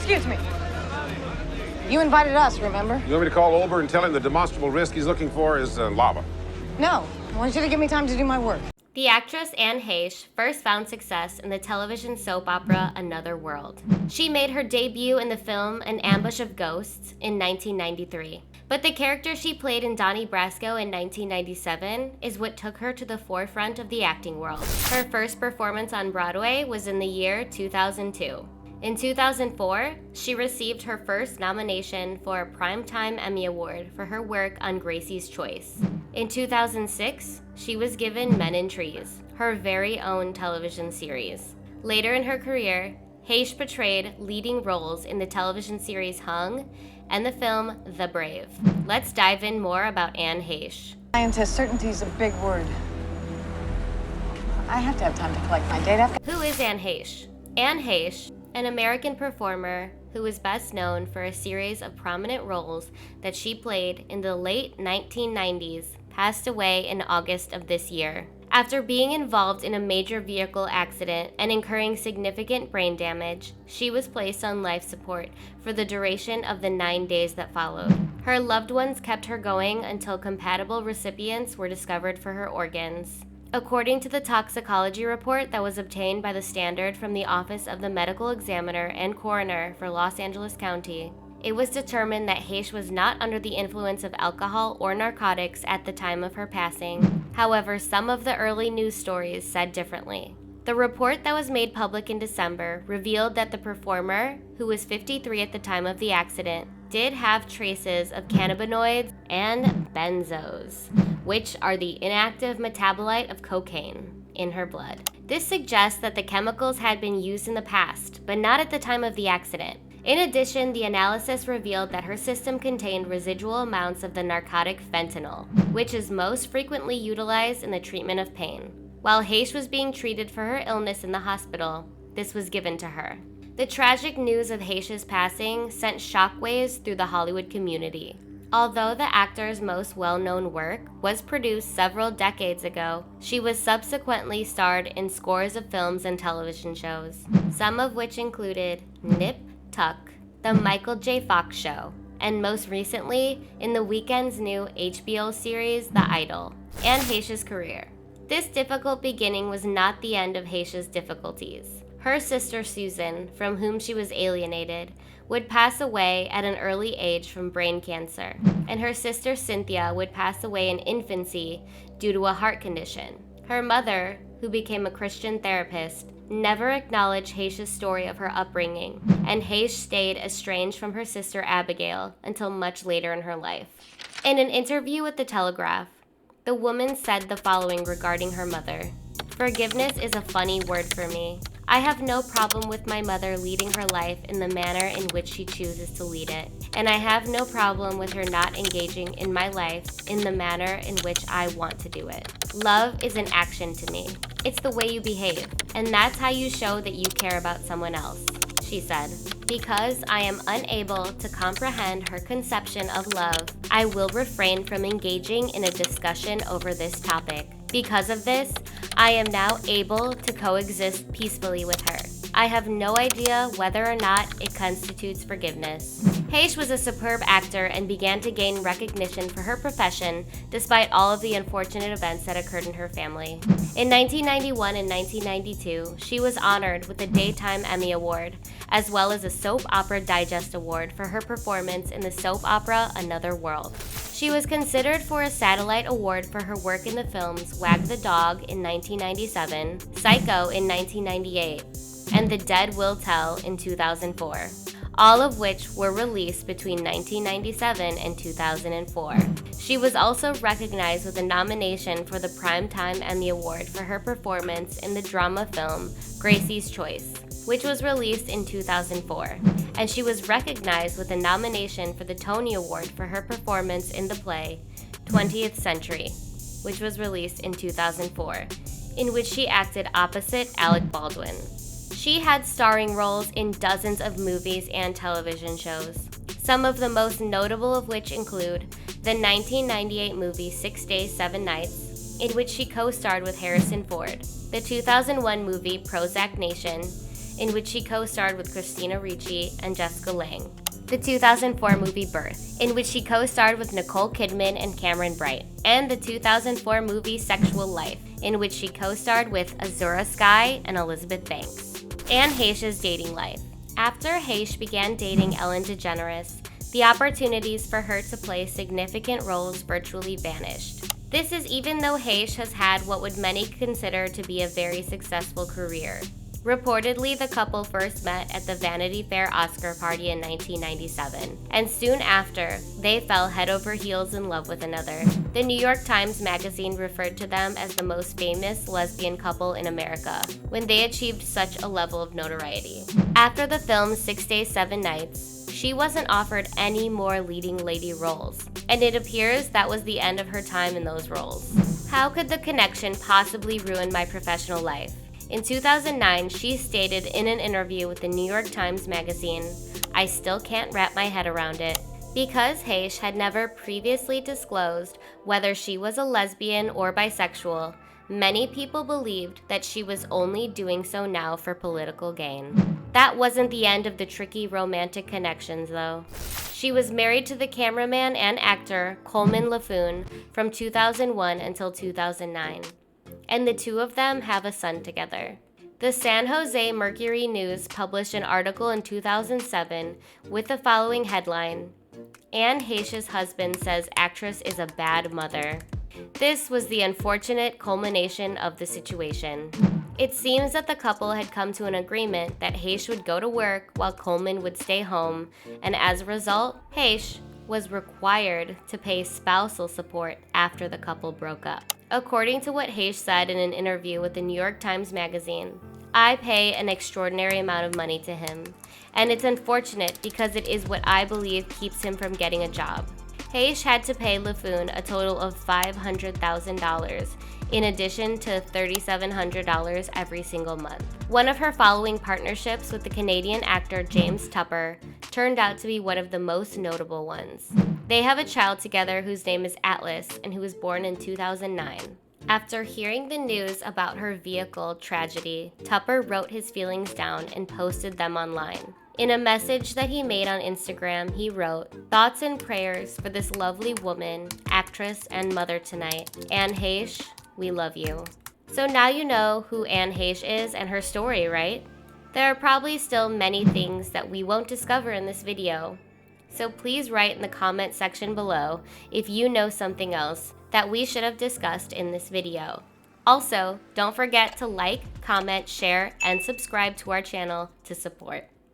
Excuse me. You invited us, remember? You want me to call Olber and tell him the demonstrable risk he's looking for is lava? No. I want you to give me time to do my work. The actress Anne Heche first found success in the television soap opera Another World. She made her debut in the film An Ambush of Ghosts in 1993. But the character she played in Donnie Brasco in 1997 is what took her to the forefront of the acting world. Her first performance on Broadway was in the year 2002. In 2004, she received her first nomination for a Primetime Emmy Award for her work on Gracie's Choice. In 2006, she was given Men in Trees, her very own television series. Later in her career, Heche portrayed leading roles in the television series Hung and the film The Brave. Let's dive in more about Anne Heche. Scientist, certainty is a big word. I have to have time to collect my data. Who is Anne Heche? Anne Heche, an American performer who is best known for a series of prominent roles that she played in the late 1990s, passed away in August of this year. After being involved in a major vehicle accident and incurring significant brain damage, she was placed on life support for the duration of the 9 days that followed. Her loved ones kept her going until compatible recipients were discovered for her organs. According to the toxicology report that was obtained by the Standard from the Office of the Medical Examiner and Coroner for Los Angeles County, it was determined that Heche was not under the influence of alcohol or narcotics at the time of her passing. However, some of the early news stories said differently. The report that was made public in December revealed that the performer, who was 53 at the time of the accident, did have traces of cannabinoids and benzos, which are the inactive metabolite of cocaine, in her blood. This suggests that the chemicals had been used in the past, but not at the time of the accident. In addition, the analysis revealed that her system contained residual amounts of the narcotic fentanyl, which is most frequently utilized in the treatment of pain. While Heche was being treated for her illness in the hospital, this was given to her. The tragic news of Heche's passing sent shockwaves through the Hollywood community. Although the actor's most well-known work was produced several decades ago, she was subsequently starred in scores of films and television shows, some of which included Nip Tuck, The Michael J. Fox Show, and most recently in the Weekend's new HBO series, The Idol. Anne Heche's career. This difficult beginning was not the end of Heche's difficulties. Her sister Susan, from whom she was alienated, would pass away at an early age from brain cancer, and her sister Cynthia would pass away in infancy due to a heart condition. Her mother, who became a Christian therapist, never acknowledged Heche's story of her upbringing, and Heche stayed estranged from her sister Abigail until much later in her life. In an interview with The Telegraph, the woman said the following regarding her mother: "Forgiveness is a funny word for me. I have no problem with my mother leading her life in the manner in which she chooses to lead it, and I have no problem with her not engaging in my life in the manner in which I want to do it. Love is an action to me. It's the way you behave, and that's how you show that you care about someone else," she said. "Because I am unable to comprehend her conception of love, I will refrain from engaging in a discussion over this topic. Because of this, I am now able to coexist peacefully with her. I have no idea whether or not it constitutes forgiveness." Heche was a superb actor and began to gain recognition for her profession despite all of the unfortunate events that occurred in her family. In 1991 and 1992, she was honored with the Daytime Emmy Award, as well as a Soap Opera Digest Award for her performance in the soap opera Another World. She was considered for a Satellite Award for her work in the films Wag the Dog in 1997, Psycho in 1998, and The Dead Will Tell in 2004, all of which were released between 1997 and 2004. She was also recognized with a nomination for the Primetime Emmy Award for her performance in the drama film Gracie's Choice, which was released in 2004, and she was recognized with a nomination for the Tony Award for her performance in the play 20th Century, which was released in 2004, in which she acted opposite Alec Baldwin. She had starring roles in dozens of movies and television shows, some of the most notable of which include the 1998 movie 6 Days, 7 Nights, in which she co-starred with Harrison Ford, the 2001 movie Prozac Nation, in which she co-starred with Christina Ricci and Jessica Lange. The 2004 movie Birth, in which she co-starred with Nicole Kidman and Cameron Bright. And the 2004 movie Sexual Life, in which she co-starred with Azura Skye and Elizabeth Banks. Anne Heche's dating life. After Heche began dating Ellen DeGeneres, the opportunities for her to play significant roles virtually vanished. This is even though Heche has had what would many consider to be a very successful career. Reportedly, the couple first met at the Vanity Fair Oscar party in 1997, and soon after, they fell head over heels in love with another. The New York Times Magazine referred to them as the most famous lesbian couple in America, when they achieved such a level of notoriety. After the film 6 Days, 7 Nights, she wasn't offered any more leading lady roles, and it appears that was the end of her time in those roles. How could the connection possibly ruin my professional life? In 2009, she stated in an interview with the New York Times Magazine, "I still can't wrap my head around it." Because Heche had never previously disclosed whether she was a lesbian or bisexual, many people believed that she was only doing so now for political gain. That wasn't the end of the tricky romantic connections, though. She was married to the cameraman and actor Coleman LaFoon from 2001 until 2009. And the two of them have a son together. The San Jose Mercury News published an article in 2007 with the following headline, "Anne Heche's husband says actress is a bad mother." This was the unfortunate culmination of the situation. It seems that the couple had come to an agreement that Heche would go to work while Coleman would stay home, and as a result, Heche was required to pay spousal support after the couple broke up. According to what Heche said in an interview with the New York Times Magazine, "I pay an extraordinary amount of money to him, and it's unfortunate because it is what I believe keeps him from getting a job." Heche had to pay LaFoon a total of $500,000, in addition to $3,700 every single month. One of her following partnerships with the Canadian actor James Tupper turned out to be one of the most notable ones. They have a child together whose name is Atlas and who was born in 2009. After hearing the news about her vehicle tragedy, Tupper wrote his feelings down and posted them online. In a message that he made on Instagram, he wrote, "Thoughts and prayers for this lovely woman, actress, and mother tonight. Anne Heche, we love you." So now you know who Anne Heche is and her story, right? There are probably still many things that we won't discover in this video. So please write in the comment section below if you know something else that we should have discussed in this video. Also, don't forget to like, comment, share, and subscribe to our channel to support.